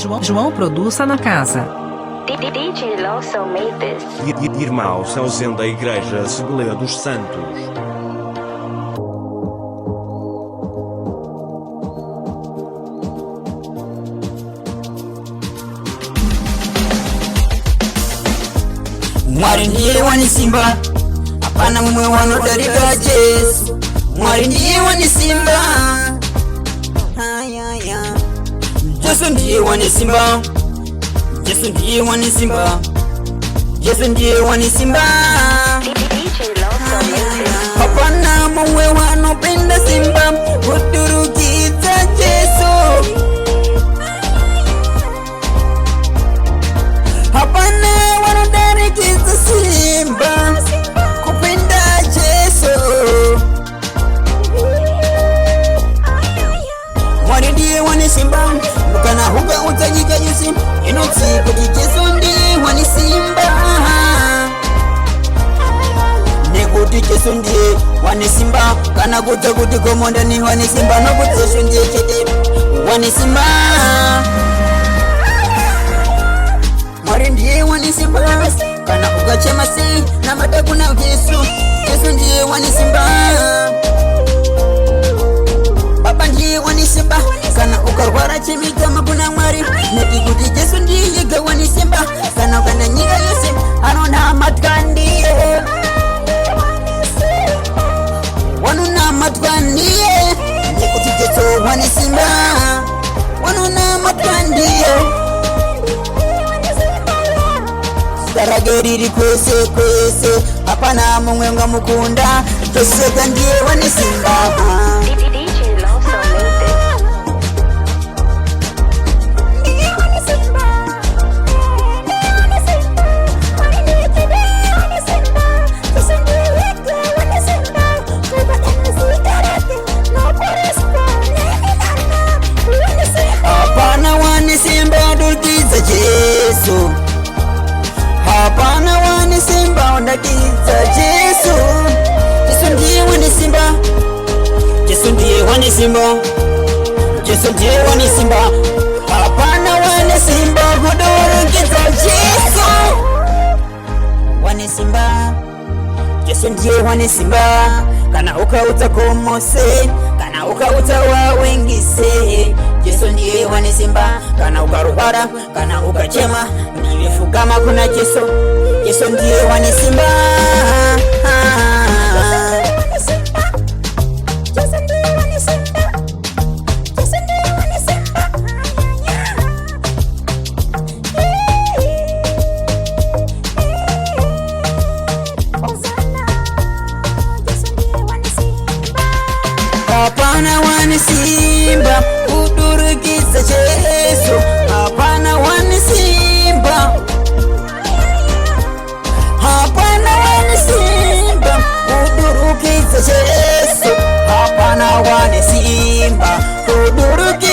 João Produça na casa. DJ Lawson made this. Irmão Sauzen da Igreja Assembleia dos Santos. Mwari ndiye wanisimba, hapana mumwe wanodarika Yesu. Mwari ndiye wanisimba, Yesu ndiye wanisimba, Yesu ndiye wanisimba, Yesu ndiye wanisimba. Hapana mumwe wanopenda simba kuturukiza Yesu. Hapana wanodarikiza simba kupenda Yesu. Mwari ndiye wanisimba, mukana huga utajika Yesu. Inotsi kuti Yesu ndiye wanisimba, nekuti Yesu ndiye wanisimba. Kana kuta kuti komonda ni wanisimba, nokuti Yesu ndiye chete wanisimba. Mwari ndiye wanisimba, kana ukachema si na madaku na Yesu. Yesu ndiye wanisimba. Baba ndiye wanisimba, kana ukarwara chimika mabuna Mwari. Neti kuti Yesu ndiye wanisimba, kana ukananyika Yesu anona matkandiye, wanuna matkandiye. Nekuti Yesu wanisimba, wanuna matkandiye. Darageriri kwese kwese, hapana mumwe nga mukunda. Yesu ndiye wanisimba. DJ Lawson made this. Hapana wanisimba dukiza Yesu, hapana wanisimba undakiza Yesu. Yesu ndiye wanisimba, Yesu ndiye wanisimba, Yesu ndiye wanisimba. Hapana wanisimba kudukiza Yesu. Wanisimba, Yesu ndiye wanisimba. Kana ukauta komose, kana ukauta wawengise. Yesu ndiye wanisimba. Kana ukarubara, kana ukachema, nilifugama kuna Yesu. Yesu ndiye wanisimba. Hapana wanisimba kudurukiza Yesu, hapana wanisimba, hapana wanisimba kudurukiza Yesu, hapana wanisimba kudurukiza